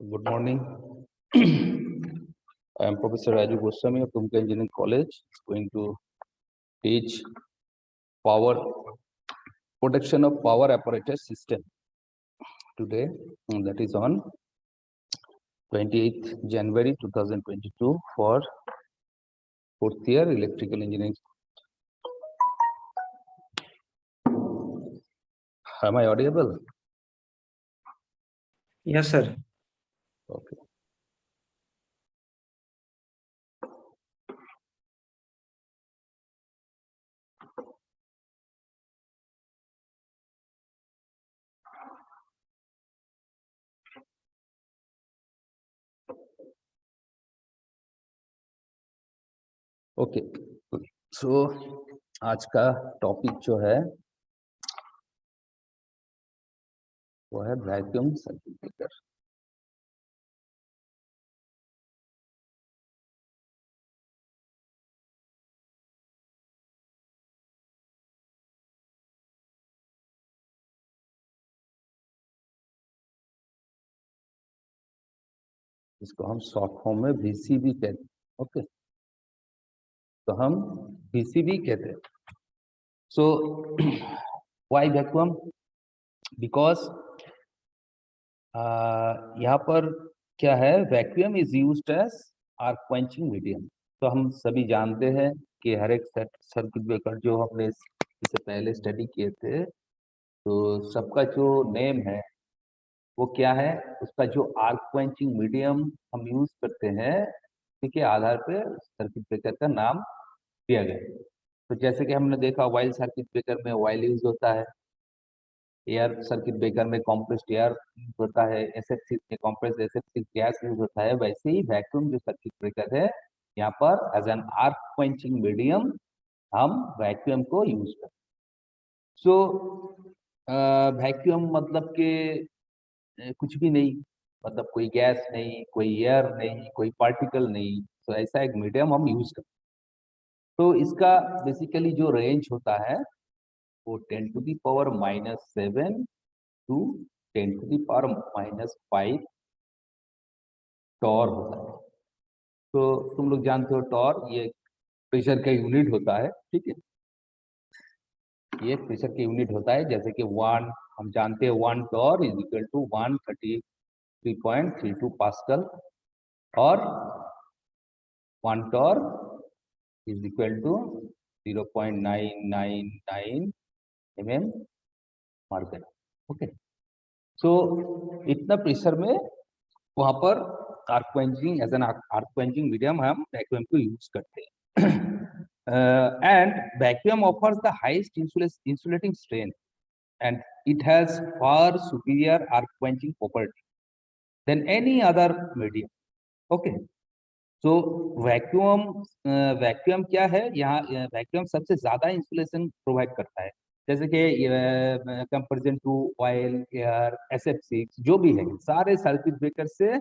Good morning. I am Professor Raju Goswami of Tumka Engineering College, going to teach power protection of power apparatus system today, and that is on 28th January 2022 for fourth year electrical engineering. Am I audible? Yes, sir. Okay. Okay so आज का topic जो है वो है vacuum circuit breaker. इसको हम short form में VCB कहते हैं। ओके, तो हम वीसीबी कहते हैं। So why vacuum? बिकॉज यहाँ पर क्या है, vacuum is used as arc quenching medium. तो हम सभी जानते हैं कि हर एक सर्किट ब्रेकर जो हमने इससे पहले स्टडी किए थे, तो सबका जो नेम है वो क्या है, उसका जो आर्क क्वेंचिंग मीडियम हम यूज करते हैं उसके आधार पर सर्किट ब्रेकर का नाम दिया गया। तो जैसे कि हमने देखा वाइल सर्किट ब्रेकर में वाइल यूज होता है, एयर सर्किट ब्रेकर में कॉम्प्रेस्ड एयर होता है, SF6 में कॉम्प्रेस्ड SF6 गैस यूज होता है। वैसे ही वैक्यूम जो सर्किट ब्रेकर है, यहाँ पर as an arc quenching medium हम वैक्यूम को यूज करते हैं। सो वैक्यूम मतलब कि कुछ भी नहीं, मतलब कोई गैस नहीं, कोई एयर नहीं, कोई पार्टिकल नहीं, तो ऐसा एक मीडियम हम यूज करते हैं। तो इसका बेसिकली जो रेंज होता है वो 10⁻⁻7 टू 10⁻⁻5 टॉर होता है। तो तुम लोग जानते हो टॉर ये प्रेशर का यूनिट होता है, ठीक है। ये प्रेशर का यूनिट होता है, जैसे कि हम जानते हैं 1 torr is equal to 133.32 pascal और 1 torr is equal to 0.999 mm mercury. Okay, so इतना प्रेशर में वहां पर arc quenching as an arc quenching medium हम वैक्यूम को यूज करते हैं। And vacuum offers the highest insulating strength and it has far superior arc quenching property than any other medium. Okay, तो vacuum क्या है, यहाँ वैक्यूम सबसे ज्यादा इंसुलेशन प्रोवाइड करता है, जैसे कि comparison to oil, air, SF6 जो भी है, सारे सर्किट ब्रेकर से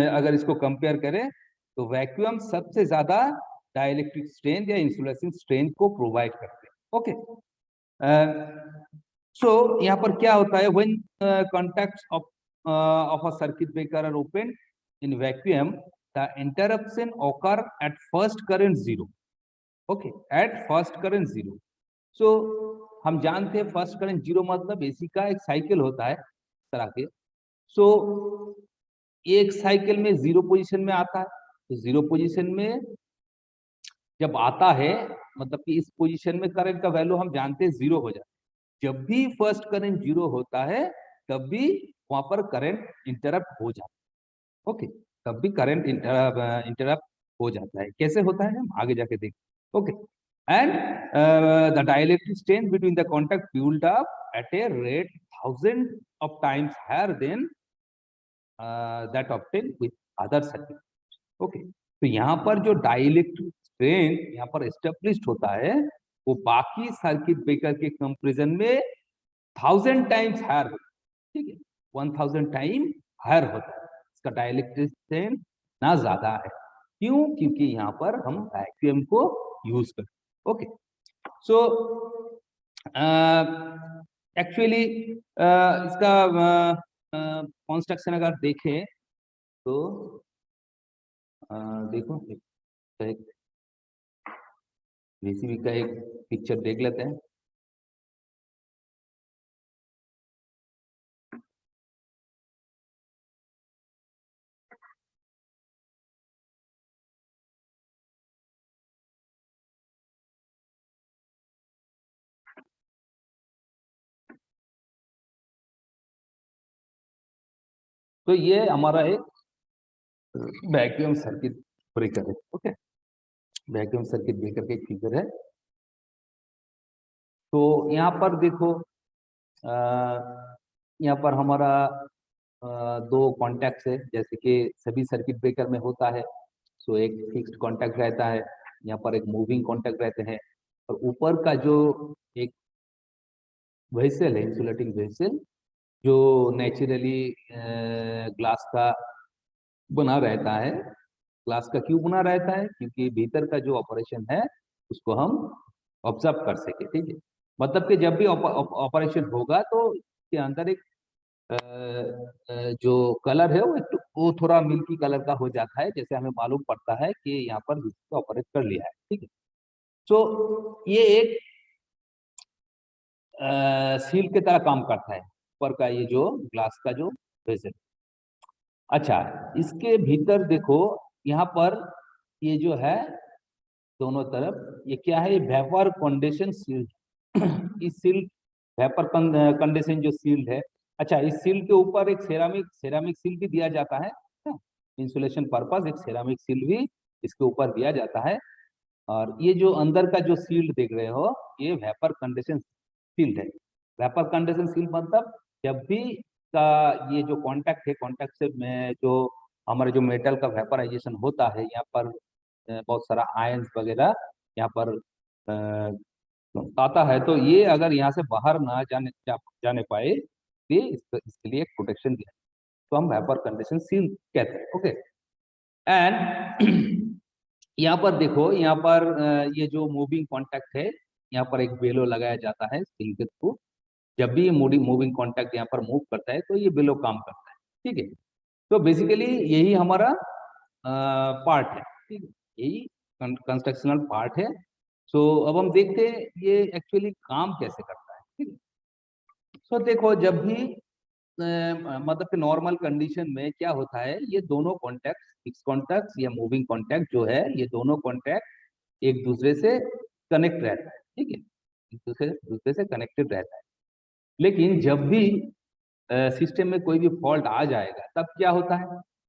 अगर इसको कंपेयर करें तो वैक्यूम सबसे ज्यादा डाइलेक्ट्रिक स्ट्रेंथ या इंसुलेशन स्ट्रेंथ को प्रोवाइड करते हैं। ओके, सो यहाँ पर क्या होता है, when contacts of a circuit breaker are open in vacuum, the interruption occur at first current 0. Okay, at first current 0. So हम जानते हैं फर्स्ट करंट 0 मतलब एसी का एक साइकिल होता है तरह के। सो एक साइकिल में 0 पोजीशन में आता है, तो 0 पोजीशन में जब आता है मतलब कि इस पोजीशन में करंट का वैल्यू हम जानते हैं 0 हो जाता है। जब भी फर्स्ट करंट 0 होता है तब भी वहां पर करंट इंटरप्ट हो जाता है। ओके, तब भी करंट इंटरप्ट हो जाता है। कैसे होता है हम आगे जाके देखें। Okay, and the dielectric strength between the contact build up at a rate 1000 of times higher than that obtained with other circuit। Okay, तो यहाँ पर जो डाइलेक्ट्रिक स्ट्रेंथ यहाँ पर एस्टेब्लिश्ड होता है वो बाकी सर्किट ब्रेकर के कंपैरिजन में 1000 टाइम्स हायर होता है, ठीक है, 1000 टाइम हायर होता है। इसका डाइलेक्ट्रिक स्ट्रेंथ ना ज्यादा है। क्यों? क्योंकि यहाँ पर हम वैक्यूम को यूज करते हैं। ओके, सो एक्चुअली इसका कंस्ट्रक्शन अगर देखें तो देखो एक जेसीबी का एक पिक्चर देख लेते हैं। तो ये हमारा एक वैक्यूम सर्किट ब्रेकर है। ओके, वैक्यूम सर्किट ब्रेकर का एक फिगर है। तो यहाँ पर देखो यहाँ पर हमारा दो कॉन्टैक्ट्स है, जैसे कि सभी सर्किट ब्रेकर में होता है। सो एक फिक्स्ड कॉन्टैक्ट रहता है, यहाँ पर एक मूविंग कॉन्टैक्ट रहते हैं, और ऊपर का जो एक वेसल है, इंसुलेटिंग वेसल, जो नेचुरली ग्लास का बना रहता है। ग्लास का क्यों बना रहता है? क्योंकि भीतर का जो ऑपरेशन है उसको हम ऑब्जर्व कर सके। ठीक है, मतलब कि जब भी ऑपरेशन होगा तो इसके अंदर एक जो कलर है वो थोड़ा मिल्की कलर का हो जाता है, जैसे हमें मालूम पड़ता है कि यहाँ पर ऑपरेट कर लिया है। ठीक है, तो ये एक सील की तरह काम करता है, ऊपर का ये जो ग्लास का जो वेसल। अच्छा, इसके भीतर देखो यहाँ पर ये जो है दोनों तरफ ये क्या है? ये वेपर कंडेंसेशन सील्ड इस सील्ड वेपर कंडेंसेशन जो सील्ड है। अच्छा, इस सील्ड के ऊपर एक सेरामिक सील भी दिया जाता है। इंसुलेशन पर्पस एक सेरामिक सील भी इसके ऊपर दिया जाता है। और ये जो अंदर का जो सील्ड देख रहे हो, ये वेपर कंडेंसेशन सील्ड है। वेपर कंडेंसेशन सील मतलब जब भी का ये जो कांटेक्ट है, कांटेक्ट से में जो हमारा जो मेटल का वेपराइजेशन होता है, यहाँ पर बहुत सारा आयंस वगैरह यहाँ पर आता है, तो ये अगर यहाँ से बाहर ना जाने पाए, ये इसके लिए प्रोटेक्शन दिया, तो हम वेपर कंडीशन सील कहते हैं। ओके, एंड यहाँ पर देखो, यहाँ पर ये जो मूविंग कॉन्टैक्ट है, यहाँ पर एक बेलो लगाया जाता है सील के थ्रू। जब भी ये मूविंग कॉन्टैक्ट यहाँ पर मूव करता है तो ये बेलो काम करता है। ठीक है, तो बेसिकली यही हमारा पार्ट है। ठीक है, यही कंस्ट्रक्शनल पार्ट है। सो अब हम देखते हैं ये एक्चुअली काम कैसे करता है। ठीक है, सो देखो, जब भी मतलब कि नॉर्मल कंडीशन में क्या होता है, ये दोनों कॉन्टैक्ट, फिक्स कॉन्टैक्ट या मूविंग कॉन्टैक्ट जो है, ये दोनों कॉन्टैक्ट एक दूसरे से कनेक्ट रहता है। ठीक है, एक दूसरे से कनेक्टेड रहता है। लेकिन जब भी सिस्टम में कोई भी फॉल्ट आ जाएगा, तब क्या होता है?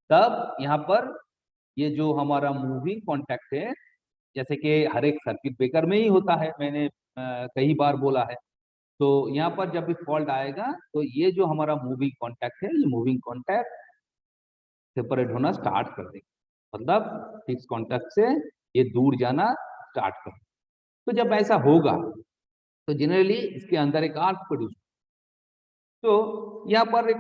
तब यहाँ पर ये जो हमारा मूविंग कॉन्टैक्ट है, जैसे कि हर एक सर्किट ब्रेकर में ही होता है, मैंने कई बार बोला है। तो यहाँ पर जब भी फॉल्ट आएगा तो ये जो हमारा मूविंग कॉन्टैक्ट है, ये मूविंग कॉन्टैक्ट सेपरेट होना स्टार्ट कर देगा, मतलब फिक्स कॉन्टैक्ट से ये दूर जाना स्टार्ट कर। तो जब ऐसा होगा तो जनरली इसके अंदर एक आर्क प्रोड्यूस। तो यहाँ पर एक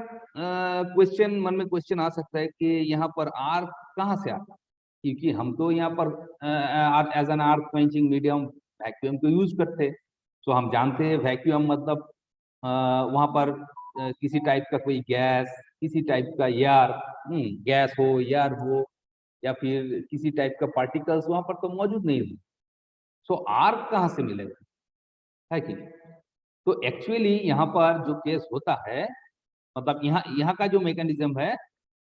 क्वेश्चन मन में क्वेश्चन आ सकता है कि यहाँ पर आर्क कहाँ से आता है? क्योंकि हम तो यहाँ पर as an arc quenching medium vacuum को यूज करते हैं। तो हम जानते हैं वैक्यूम मतलब वहां पर किसी टाइप का कोई गैस, किसी टाइप का एयर, गैस हो, एयर हो, या फिर किसी टाइप का पार्टिकल्स वहां पर तो मौजूद नहीं हो। सो आर्क कहाँ से मिलेगा? है कि नहीं? तो एक्चुअली यहाँ पर जो केस होता है, मतलब यहाँ यहाँ का जो मैकेनिज्म है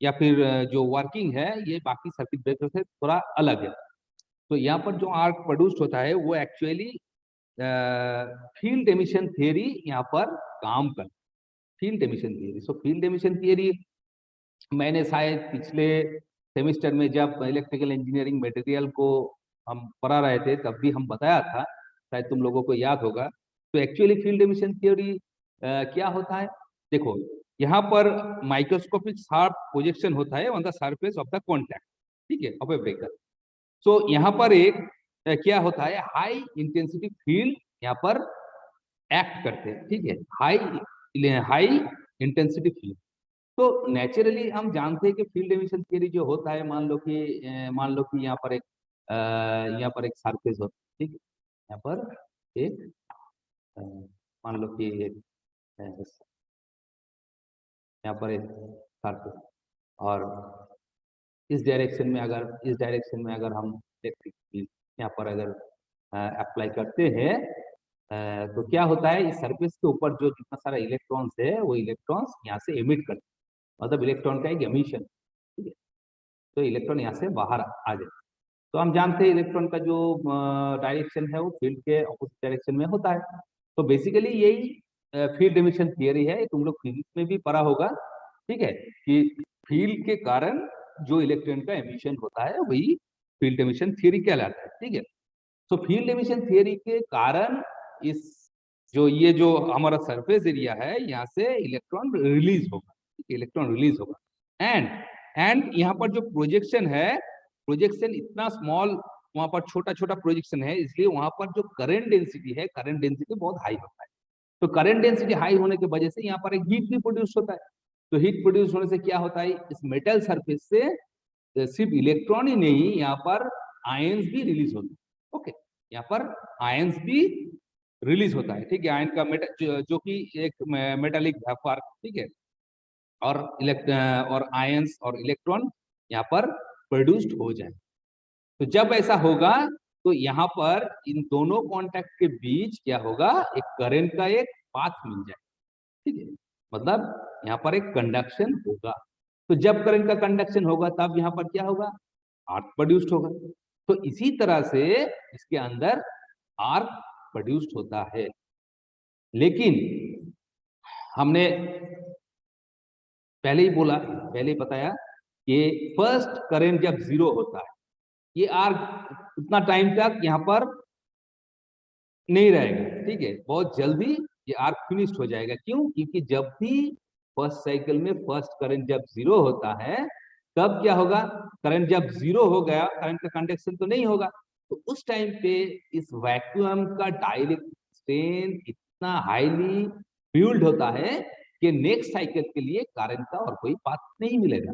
या फिर जो वर्किंग है, ये बाकी सर्किट ब्रेकर से थोड़ा अलग है। तो यहाँ पर जो आर्क प्रोड्यूस्ड होता है वो एक्चुअली फील्ड एमिशन थियरी यहाँ पर काम कर, फील्ड एमिशन थियरी। सो फील्ड एमिशन थियरी मैंने शायद पिछले सेमेस्टर में जब इलेक्ट्रिकल इंजीनियरिंग मटेरियल को हम पढ़ा रहे थे तब भी हम बताया था, शायद तुम लोगों को याद होगा। तो एक्चुअली फील्ड एमिशन थ्योरी क्या होता है? देखो, यहाँ पर माइक्रोस्कोपिक शार्प प्रोजेक्शन होता है on the surface of the contact. ठीक है, ऑफ ए ब्रेकर। सो यहाँ पर एक क्या होता है, हाई इंटेंसिटी फील्ड यहाँ पर एक्ट करते हैं। ठीक है, हाई इंटेंसिटी फील्ड। तो नेचुरली हम जानते हैं कि फील्ड एमिशन थियरी जो होता है, मान लो कि यहाँ पर एक सरफेस होता है। ठीक है, यहाँ पर एक मान लो कि एक यहाँ पर एक सरफेस, और इस डायरेक्शन में अगर हम इलेक्ट्रिक फील्ड यहाँ पर अगर अप्लाई करते हैं, तो क्या होता है, इस सरफेस के ऊपर जो जितना सारा इलेक्ट्रॉन्स है वो इलेक्ट्रॉन्स यहाँ से एमिट करते हैं, मतलब इलेक्ट्रॉन का एक एमिशन, ठीक है। तो इलेक्ट्रॉन यहाँ से बाहर आ जाए। तो हम जानते हैं इलेक्ट्रॉन का जो डायरेक्शन है वो फील्ड के ऑपोजिट डायरेक्शन में होता है। तो बेसिकली यही फील्ड एमिशन थियरी है, तुम लोग फिजिक्स में भी पढ़ा होगा, ठीक है, कि फील्ड के कारण जो इलेक्ट्रॉन का एमिशन होता है वही फील्ड एमिशन थियरी कहलाता है, ठीक है। तो फील्ड एमिशन थियरी के कारण इस ये जो हमारा सरफेस एरिया है यहाँ से इलेक्ट्रॉन रिलीज होगा, इलेक्ट्रॉन रिलीज होगा। एंड यहाँ पर जो प्रोजेक्शन है, प्रोजेक्शन इतना स्मॉल, वहां पर छोटा छोटा प्रोजेक्शन है, इसलिए वहां पर जो करंट डेंसिटी है, करंट डेंसिटी बहुत हाई होता है। तो करंट डेंसिटी हाई होने की वजह से यहाँ पर एक हीट भी प्रोड्यूस होता है। तो हीट प्रोड्यूस होने से क्या होता है, इस मेटल सरफेस से सिर्फ इलेक्ट्रॉन ही नहीं, यहाँ पर आयंस भी रिलीज होते हैं। ओके, यहाँ पर आयंस भी रिलीज होता है, ठीक है। आयन का जो कि एक मेटालिक वेपर, ठीक है, और आयंस और इलेक्ट्रॉन यहाँ पर प्रोड्यूस्ड हो जाए। तो जब ऐसा होगा तो यहाँ पर इन दोनों कॉन्टैक्ट के बीच क्या होगा, एक करंट का एक पाथ मिल जाए, ठीक है, मतलब यहाँ पर एक कंडक्शन होगा। तो जब करंट का कंडक्शन होगा तब यहाँ पर क्या होगा, आर्क प्रोड्यूस्ड होगा। तो इसी तरह से इसके अंदर आर्क प्रोड्यूस्ड होता है। लेकिन हमने पहले ही बताया कि फर्स्ट करंट जब जीरो होता है, ये आर्क उतना टाइम तक यहाँ पर नहीं रहेगा, ठीक है, बहुत जल्दी ये आर्क फिनिश्ड हो जाएगा। क्यों? क्योंकि जब भी फर्स्ट साइकिल में फर्स्ट करंट जब जीरो होता है, तब क्या होगा, करंट जब जीरो हो गया, करंट का कंडक्शन तो नहीं होगा, तो उस टाइम पे इस वैक्यूम का डाइलेक्ट्रिक स्ट्रेन इतना हाईली फ्यूल्ड होता है कि नेक्स्ट साइकिल के लिए करंट का और कोई पाथ नहीं मिलेगा।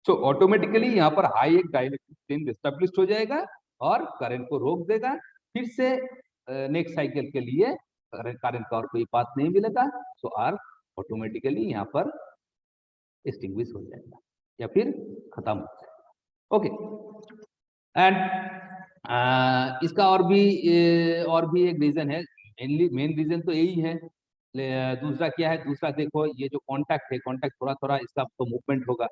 सो ऑटोमेटिकली यहाँ पर हाई एक डाइलेक्ट्रिक स्ट्रेन एस्टेब्लिश हो जाएगा और करंट को रोक देगा। फिर से नेक्स्ट साइकिल के लिए करंट का और कोई पाथ नहीं मिलेगा, सो आर्क ऑटोमेटिकली यहाँ पर एक्सटिंग्विश हो जाएगा या फिर खत्म हो जाएगा। ओके, एंड इसका और भी एक रीजन है, मेन रीजन तो यही है। दूसरा क्या है, दूसरा देखो, ये जो कांटेक्ट है, कांटेक्ट थोड़ा थोड़ा इसका तो मूवमेंट होगा,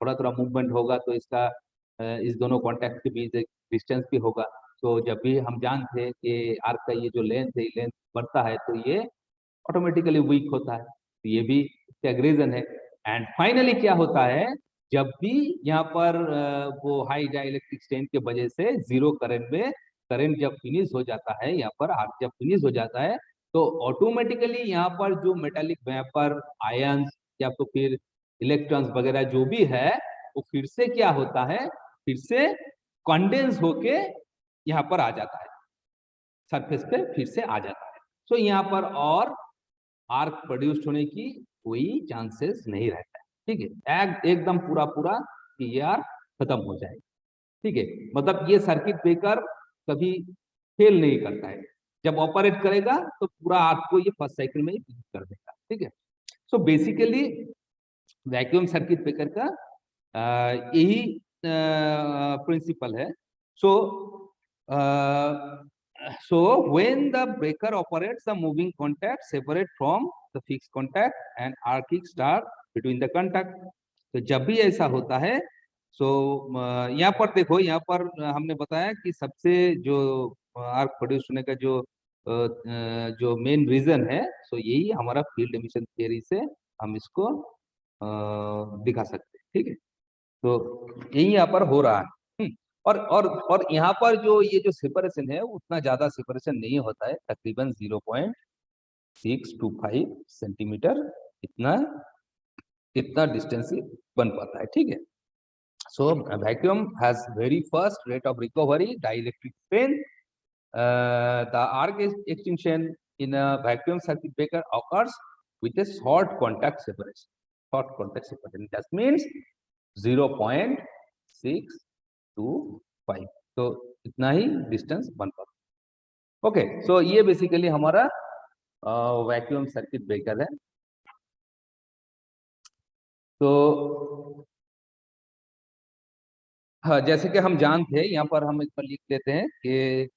थोड़ा थोड़ा मूवमेंट होगा, तो इसका इस दोनों कांटेक्ट के बीच एक डिस्टेंस भी होगा। तो जब भी हम जानते हैं कि आर्क का ये जो लेंथ है, लेंथ बढ़ता है तो ये ऑटोमेटिकली वीक होता है, तो ये भी इसका एक रीजन है। एंड फाइनली क्या होता है, जब भी यहाँ पर वो हाई डाइलेक्ट्रिक स्ट्रेन के वजह से जीरो करंट में करंट जब फिनिश हो जाता है, यहाँ पर आर्क जब फिनिश हो जाता है, तो ऑटोमेटिकली यहाँ पर जो मेटालिक वेपर, आयंस या तो फिर इलेक्ट्रॉन्स वगैरह जो भी है, वो फिर से क्या होता है, फिर से कंडेंस होके यहाँ पर आ जाता है, सरफेस पे फिर से आ जाता है। सो यहाँ पर और आर्क प्रोड्यूस्ड होने की कोई चांसेस नहीं रहता है, ठीक है, एकदम पूरा पूरा कि ये आर्क खत्म हो जाएगा, ठीक है। मतलब ये सर्किट ब्रेकर कभी फेल नहीं करता है, जब ऑपरेट करेगा तो पूरा आर्क को ये फर्स्ट साइकिल में ही फिनिश कर देगा, ठीक है। So basically vacuum circuit breaker का यही प्रिंसिपल है। सो so when the breaker operates, the moving contact separate from the fixed contact and arcing start between the contact. तो जब भी ऐसा होता है, सो यहाँ पर देखो, यहाँ पर हमने बताया कि सबसे जो आर्क प्रोड्यूस होने का जो मेन रीजन है, सो यही हमारा फील्ड एमिशन थियरी से हम इसको दिखा सकते हैं, ठीक है। तो यही यहाँ पर हो रहा है। और यहाँ पर जो ये जो सेपरेशन है, उतना ज्यादा सेपरेशन नहीं होता है, तकरीबन 0.625 सेंटीमीटर, इतना इतना डिस्टेंस ही बन पाता है, ठीक है। So vacuum has very fast rate of recovery dielectric strain. The arc extinction in a vacuum circuit breaker occurs with a short contact separation. Short contact separation, that means 0.625, तो इतना ही distance बन पाता है। ओके, सो ये basically हमारा vacuum circuit breaker है। तो हाँ, जैसे कि हम जानते हैं, यहाँ पर हम इस पर लिख देते हैं कि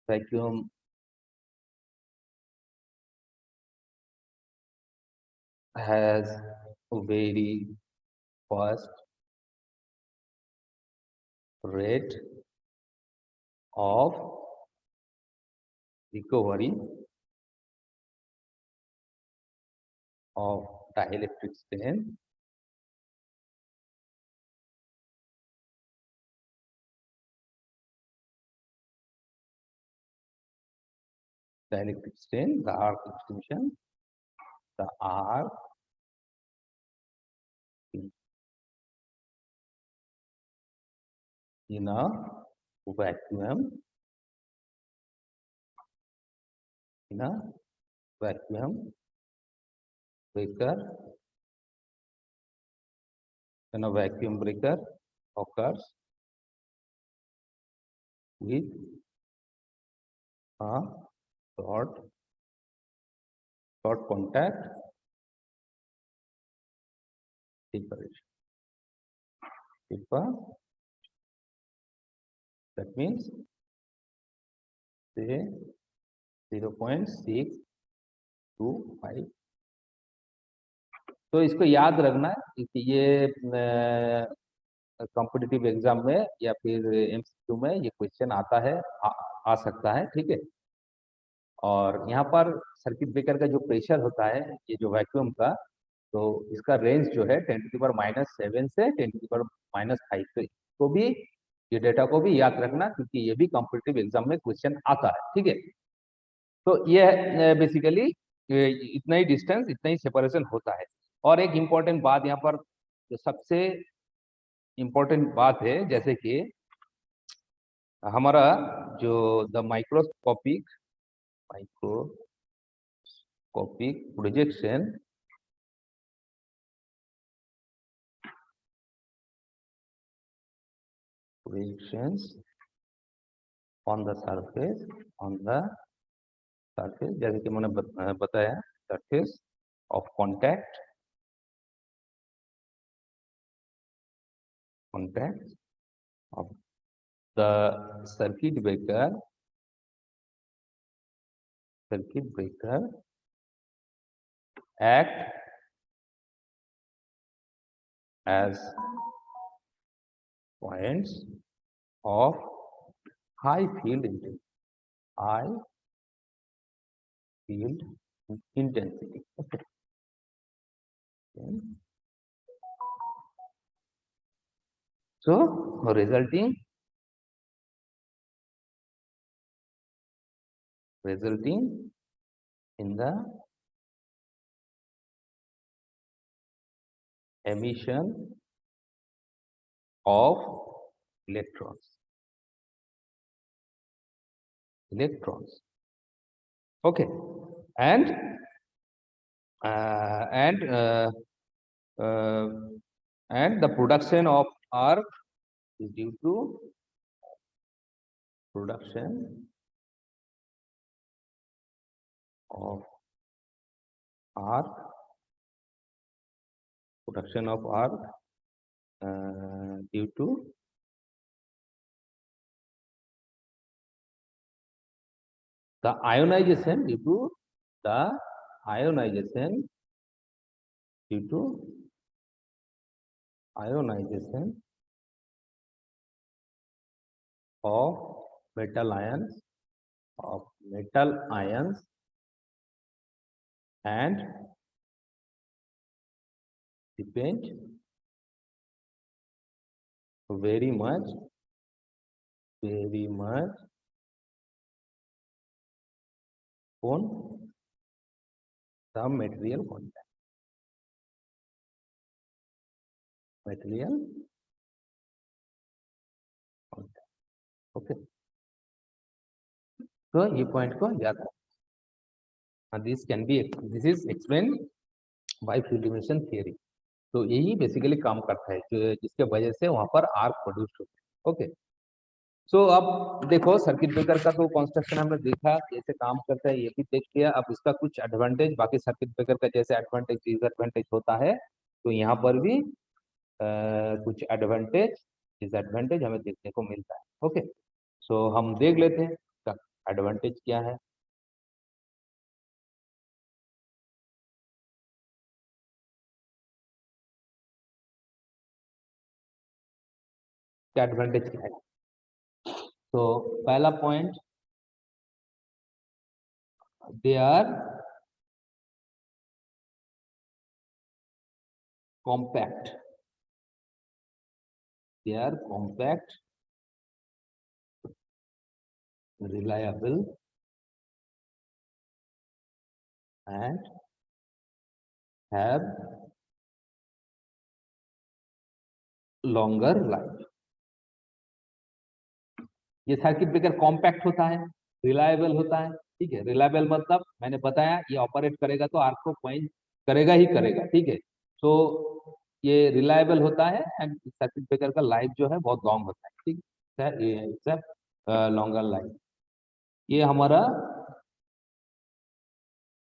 vacuum has very fast rate of recovery of dielectric strain the arc extension, the arc in a vacuum, in a vacuum breaker, in a vacuum breaker occurs with a short contact separation. That means say 0.625. तो इसको याद रखना है कि ये competitive exam में या फिर एमसीक्यू में ये क्वेश्चन आता है, आ सकता है, ठीक है। और यहाँ पर सर्किट ब्रेकर का जो प्रेशर होता है, ये जो वैक्यूम का, तो इसका रेंज जो है 10⁻⁷ से 10⁻⁵। तो इसको भी, ये डेटा को भी याद रखना, क्योंकि ये भी कॉम्पिटिटिव एग्जाम में क्वेश्चन आता है, ठीक है। तो ये बेसिकली इतना ही डिस्टेंस, इतना ही सेपरेशन होता है। और एक इम्पॉर्टेंट बात यहाँ पर, जो सबसे इम्पोर्टेंट बात है, जैसे कि हमारा जो the microscopic projection projections on the surface, जैसे कि मैंने बताया, surface of contact of the circuit breaker act as points of high field intensity. Okay. So resulting in the emission of electrons. Okay. And the production of arc is due to production of arc due to the ionization, of metal ions and depend very much on the material contact. Okay. तो ये point को याद रखना। This is explain by field emission theory. तो यही basically काम करता है, जिसके वजह से वहां पर आर्क प्रोड्यूस होता है। ओके। सो अब देखो, सर्किट ब्रेकर का तो कंस्ट्रक्शन हमने देखा, कैसे काम करता है, ये भी देख लिया। अब इसका कुछ एडवांटेज, बाकी सर्किट ब्रेकर का जैसे एडवांटेज डिसएडवांटेज होता है, तो यहाँ पर भी कुछ एडवांटेज डिसएडवांटेज हमें देखने को मिलता है। ओके, सो हम देख लेते हैं इसका एडवांटेज क्या है। क्या एडवांटेज क्या है? तो पहला point, they are compact, they are compact, reliable and have longer life। ये सर्किट ब्रेकर कॉम्पैक्ट होता है, रिलायबल होता है। ठीक है, रिलायबल मतलब मैंने बताया ये ऑपरेट करेगा तो आपको पॉइंट करेगा ही करेगा। ठीक है, तो ये रिलायबल होता है एंड सर्किट ब्रेकर का लाइफ जो है बहुत लॉन्ग होता है। ठीक है, लॉन्गर लाइफ, ये हमारा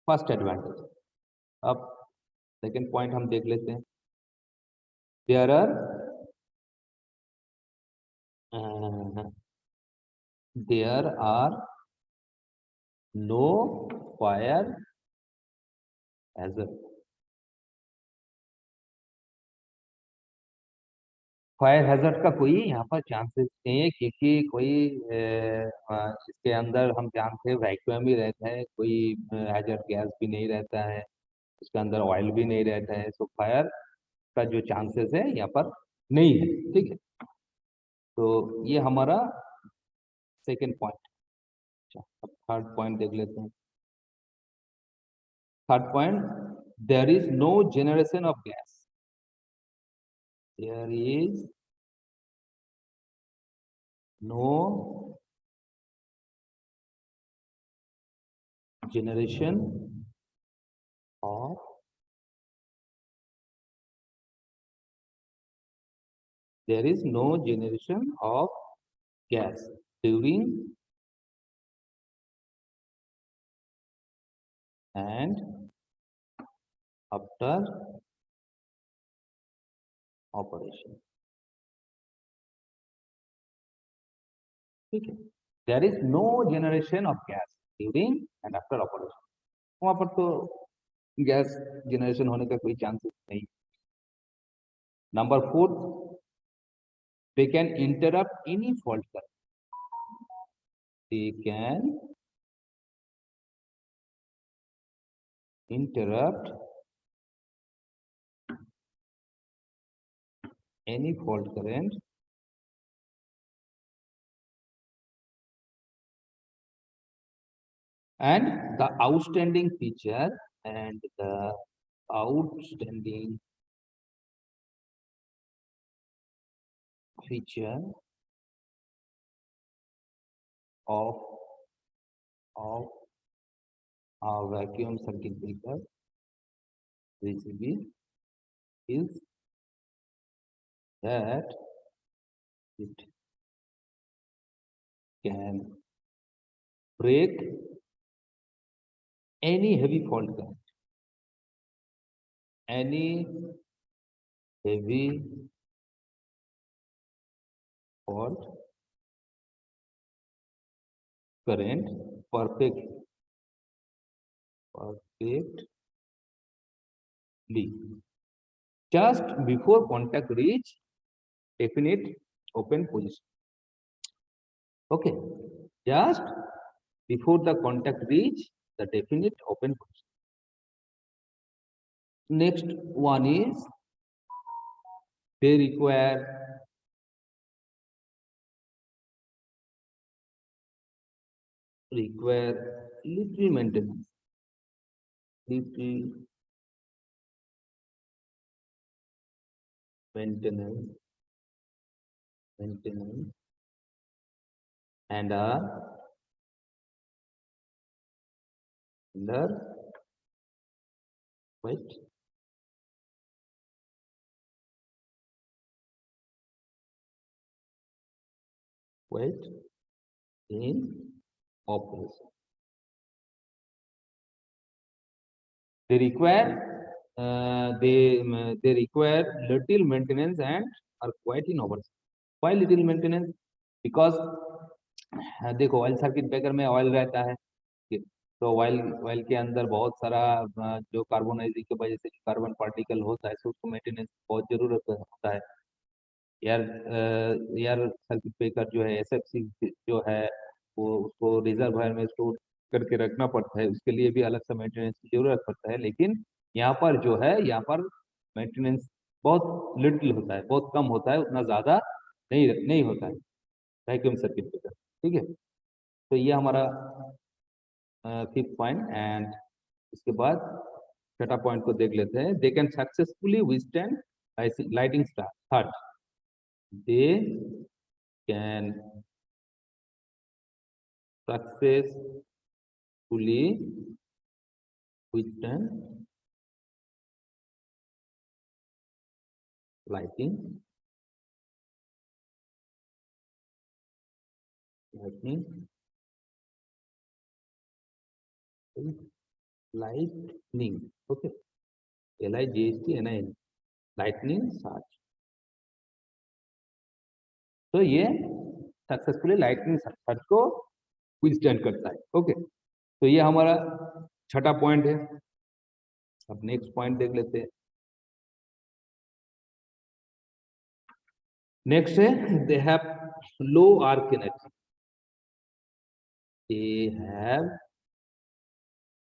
फर्स्ट एडवांटेज। अब सेकेंड पॉइंट हम देख लेते हैं। There are there are no fire hazard. Fire hazard का कोई यहाँ पर चांसेस नहीं है, क्योंकि कोई इसके अंदर हम जानते हैं वैक्यूम ही रहता है, कोई हैजर्ड गैस भी नहीं रहता है, इसके अंदर ऑयल भी नहीं रहता है, तो फायर का जो चांसेस है यहाँ पर नहीं है। ठीक है, तो ये हमारा सेकेंड पॉइंट। अच्छा, अब थर्ड पॉइंट देख लेते हैं। Third point, there is no generation of gas, there is no generation of there is no generation of gas during and after operation। ठीक है, there is no generation of gas during and after operation, वहां पर तो gas generation होने का कोई chances नहीं। Number fourth, they can interrupt any fault current, they can interrupt any fault current and the outstanding feature and the outstanding feature of of a vacuum circuit breaker VCB is that it can break any heavy fault current, any heavy fault current perfectly just before contact reach definite open position। Okay, just before the contact reach the definite open position। Next one is they require little maintenance, little maintenance and are under wait in operation। They require they require little maintenance and are quite in operation. Why little maintenance? Because देखो oil circuit breaker में oil रहता है, ठीक है? तो oil oil के अंदर बहुत सारा जो कार्बोनाइजिंग की वजह से कार्बन पार्टिकल होता है, तो उसको मेंटेनेंस बहुत जरूरत होता है। एयर एयर सर्किट ब्रेकर जो है एसएफसी जो है वो उसको रिजर्वायर में स्टोर करके रखना पड़ता है, उसके लिए भी अलग से मेंटेनेंस की जरूरत पड़ता है। लेकिन यहाँ पर जो है यहाँ पर मेंटेनेंस बहुत लिटिल होता है, बहुत कम होता है, उतना ज्यादा नहीं होता है वैक्यूम सर्किट ब्रेकर, ठीक है। तो ये हमारा फिफ्थ पॉइंट। एंड इसके बाद छठा पॉइंट को देख लेते हैं। They can successfully withstand lighting third, they can successfully withstand lightning okay, LIGHTNING lightning search. तो ये सक्सेसफुली लाइटनिंग सर्च को विथस्टैंड करता है, ओके। तो ये हमारा छठा पॉइंट है। अब नेक्स्ट पॉइंट देख लेते हैं। नेक्स्ट है they have low arc energy, they have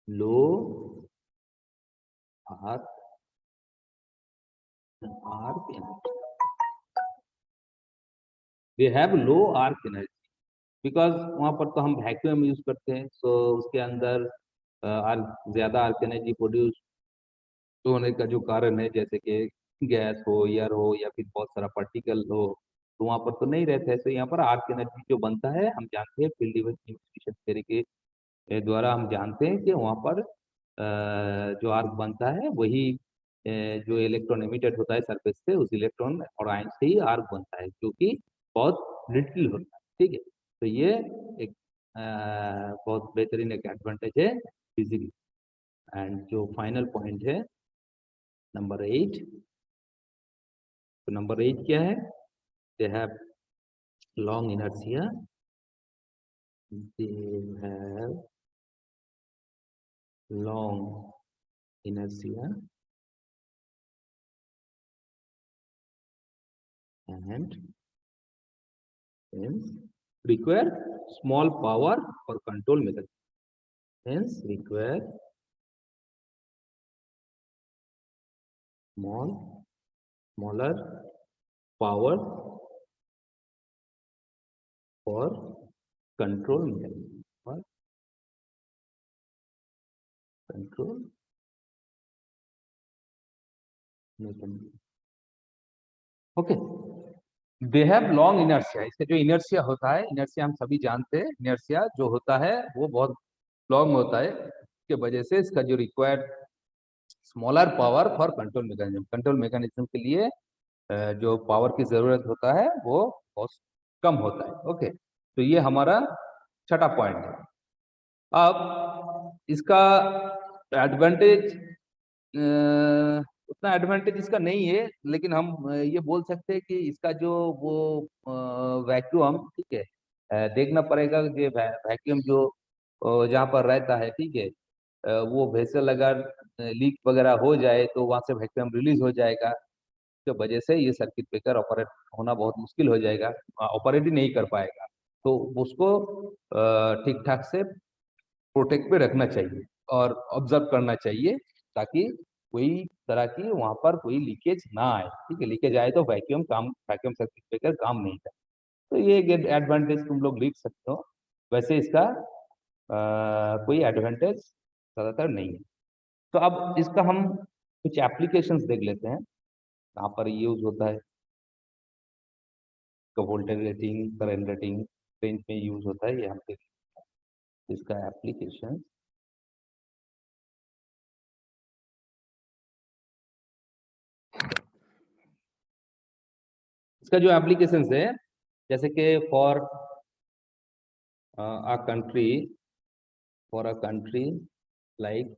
low arc energy, they have low arc energy because वहां पर तो हम वैक्यूम यूज करते हैं, सो उसके अंदर ज्यादा आर्क एनर्जी प्रोड्यूस होने का जो कारण है, जैसे कि गैस हो, एयर हो, या फिर बहुत सारा पार्टिकल हो, तो वहां पर तो नहीं रहता है। तो यहाँ पर आर्क एनर्जी जो बनता है, हम जानते हैं फील्ड इन्वेस्टिगेशन थ्योरी के द्वारा हम जानते हैं कि वहां पर जो आर्क बनता है वही जो इलेक्ट्रॉन एमिटेड होता है सरफेस से, उस इलेक्ट्रॉन और आयन से ही आर्क बनता है, जो कि बहुत लिटिल होता है, ठीक है। तो ये एक बहुत बेहतरीन एक एडवांटेज है फिजिक्स। एंड जो फाइनल पॉइंट है नंबर 8, तो नंबर 8 क्या है? They have long inertia, they have long inertia and hence require small power for control mechanism, hence require smaller power for control mechanism, for control mechanism, okay. They have long inertia, इसका जो inertia होता है, inertia हम सभी जानते हैं, inertia जो होता है वो बहुत लॉन्ग होता है, इसके वजह से इसका जो required smaller power for control mechanism के लिए जो पावर की जरूरत होता है वो बहुत कम होता है, ओके। तो ये हमारा छठा पॉइंट है। अब इसका एडवांटेज उतना एडवांटेज इसका नहीं है, लेकिन हम ये बोल सकते हैं कि इसका जो वो वैक्यूम, ठीक है, देखना पड़ेगा कि वैक्यूम जो जहाँ पर रहता है, ठीक है, वो वेसल अगर लीक वगैरह हो जाए तो वहां से वैक्यूम रिलीज हो जाएगा, की वजह से ये सर्किट ब्रेकर ऑपरेट होना बहुत मुश्किल हो जाएगा, ऑपरेट ही नहीं कर पाएगा। तो उसको ठीक ठाक से प्रोटेक्ट पे रखना चाहिए और ऑब्जर्व करना चाहिए, ताकि कोई तरह की वहां पर कोई लीकेज ना आए, ठीक है। लीकेज आए तो वैक्यूम सर्किट ब्रेकर काम नहीं करे। तो ये एडवांटेज तुम लोग लिख सकते हो। वैसे इसका कोई एडवांटेज ज्यादातर नहीं है। तो अब इसका हम कुछ एप्लीकेशंस देख लेते हैं कहाँ पर यूज होता है। Voltage rating, current rating range में यूज होता है, ये हम देख इसका एप्लीकेशन। इसका जो एप्लीकेशन है, जैसे कि for a country like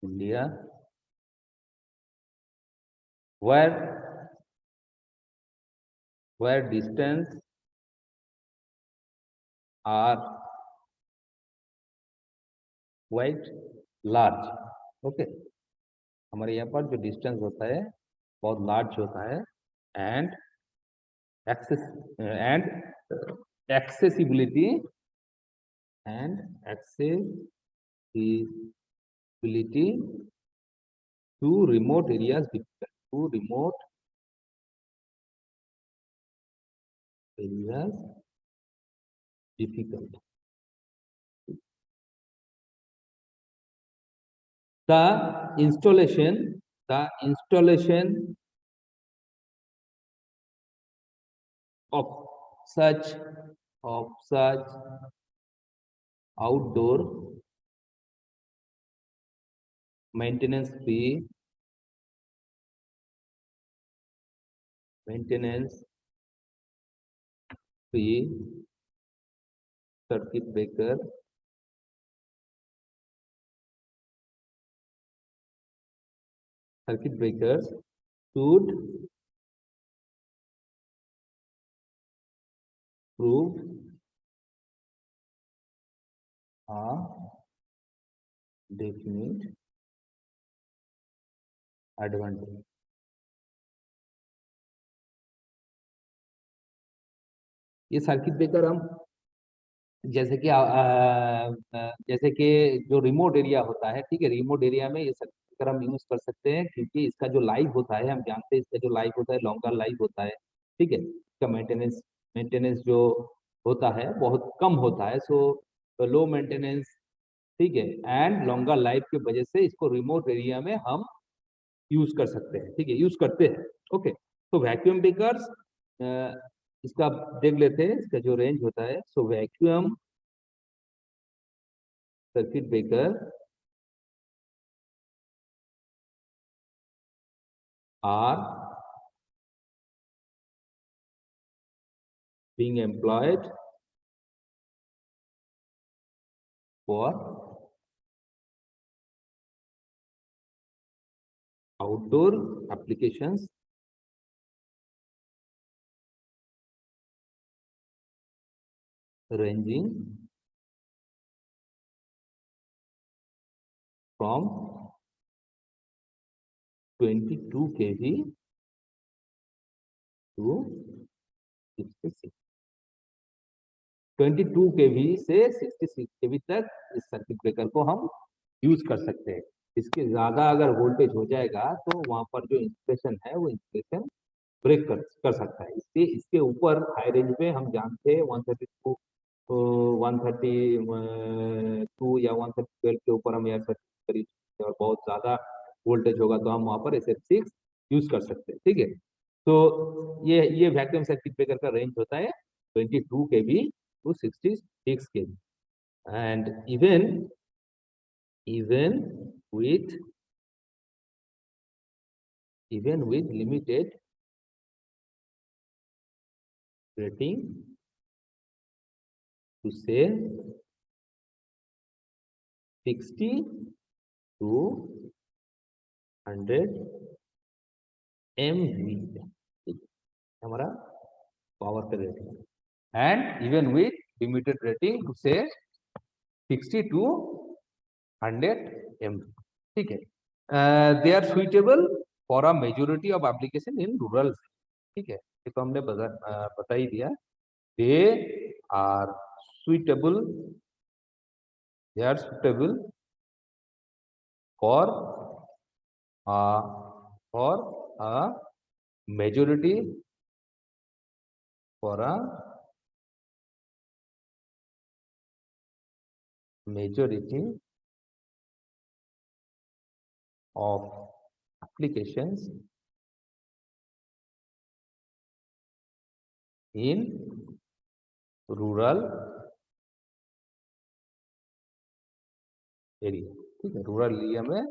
India, where distance are quite large. Okay, हमारे यहाँ पर जो डिस्टेंस होता है बहुत लार्ज होता है, and access and accessibility to remote areas difficult. To remote areas difficult. The installation of such outdoor maintenance free circuit breaker breakers should prove a definite advantage. ये सर्किट ब्रेकर हम जैसे कि जैसे कि जो रिमोट एरिया होता है, ठीक है, रिमोट एरिया में ये सर्किट ब्रेकर हम यूज कर सकते हैं, क्योंकि इसका जो लाइफ होता है हम जानते हैं, इसका जो लाइफ होता है लॉन्गर लाइफ होता है, ठीक है, इसका मेंटेनेंस जो होता है बहुत कम होता है, सो लो मेंटेनेंस, ठीक है, एंड लॉन्गर लाइफ की वजह से इसको रिमोट एरिया में हम यूज कर सकते हैं, ठीक है, यूज करते हैं। ओके, तो वैक्यूम ब्रेकर्स इसका देख लेते हैं, इसका जो रेंज होता है। So vacuum circuit breaker are being employed for outdoor applications ranging from 22 kV to 66, 22 kV से 66 kV तक इस सर्किट ब्रेकर को हम यूज कर सकते हैं। इसके ज्यादा अगर वोल्टेज हो जाएगा तो वहां पर जो इंस्टॉलेशन है वो इंस्टॉलेशन ब्रेक कर सकता है। इसके इसके ऊपर हाई रेंज में हम जानते हैं 132 132 या 132 के ऊपर हम एयर सर्किट करीब, और बहुत ज्यादा वोल्टेज होगा तो हम वहां पर SF6 यूज कर सकते हैं, ठीक है। तो ये वैक्यूम सर्किट ब्रेकर का रेंज होता है 22 kV to 66 kV, and even with limited rating to say 60 to 100 MV हमारा पावर का rating, and even with limited rating to से 60 to 100 MV, ठीक है। They are suitable for a majority of application in rural, ठीक है, ये तो हमने बता ही दिया। They are suitable for a majority of applications in rural area, ठीक है, रूरल एरिया में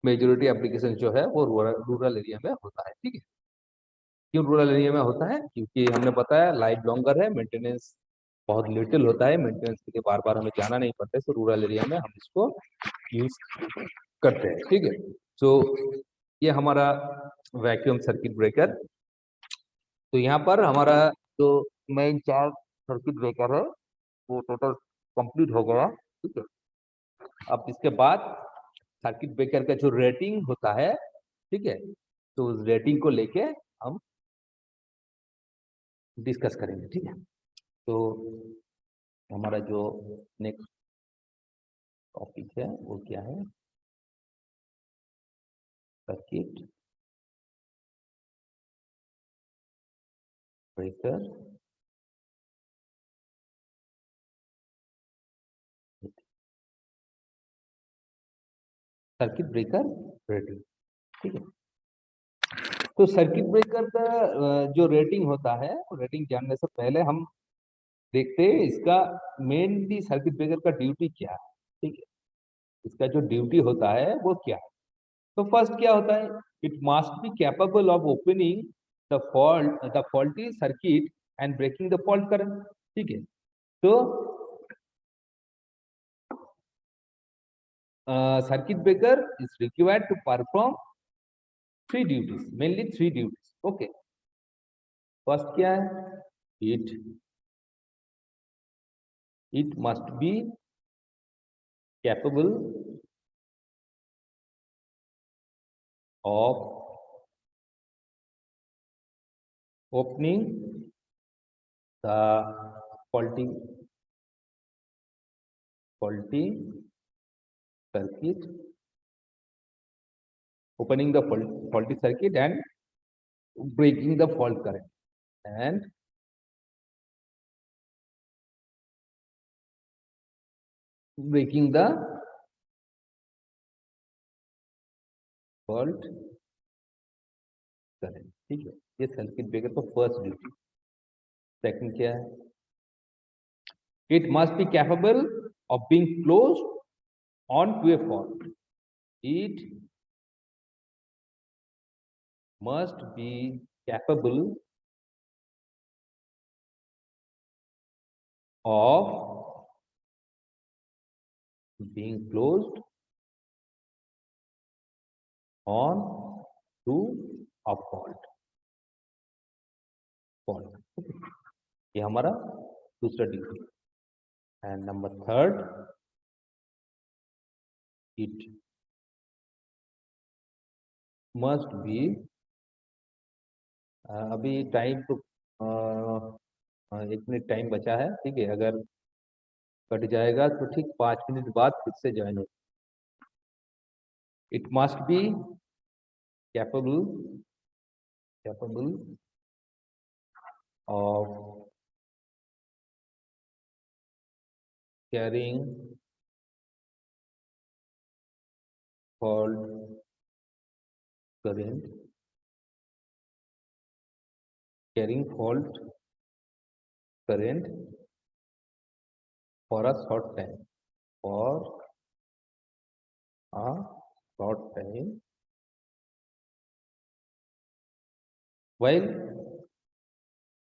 मेजोरिटी एप्लीकेशन जो है वो रूरल एरिया में होता है, ठीक है। क्यों रूरल एरिया में होता है? क्योंकि हमने बताया लाइफ लॉन्गर है, मेंटेनेंस बहुत लिटिल होता है, मेंटेनेंस के लिए बार बार हमें जाना नहीं पड़ता है, तो रूरल एरिया में हम इसको यूज करते हैं। ठीक है, तो ये हमारा वैक्यूम सर्किट ब्रेकर। तो यहाँ पर हमारा जो मेन 4 सर्किट ब्रेकर है वो टोटल कंप्लीट हो गया। ठीक है, अब इसके बाद सर्किट ब्रेकर का जो रेटिंग होता है, ठीक है, तो उस रेटिंग को लेके हम डिस्कस करेंगे। ठीक है, तो हमारा जो नेक्स्ट टॉपिक है वो क्या है, circuit breaker circuit breaker rating. ठीक है, तो सर्किट ब्रेकर का जो रेटिंग होता है, रेटिंग जानने से पहले हम देखते हैं इसका मेनली सर्किट ब्रेकर का ड्यूटी क्या है। ठीक है, इसका जो ड्यूटी होता है वो क्या है। तो फर्स्ट क्या होता है, it must be capable of opening the faulty circuit and breaking the fault current. ठीक है, तो circuit breaker is required to perform 3 duties, mainly 3 duties. Okay, first क्या है, it must be capable of opening the faulty circuit, opening the faulty circuit and breaking the fault current, and breaking the fault current। ठीक है, ये circuit breaker का first duty. Second क्या है, it must be capable of being closed on to a fault। it must be capable of being closed on to a fault। ये हमारा दूसरा duty. And number third, it must B, अभी time तो 1 minute time बचा है। ठीक है, अगर कट जाएगा तो ठीक 5 मिनट बाद फिर से ज्वाइन हो। It must be capable of carrying fault current, carrying fault current for a short time, for a short time while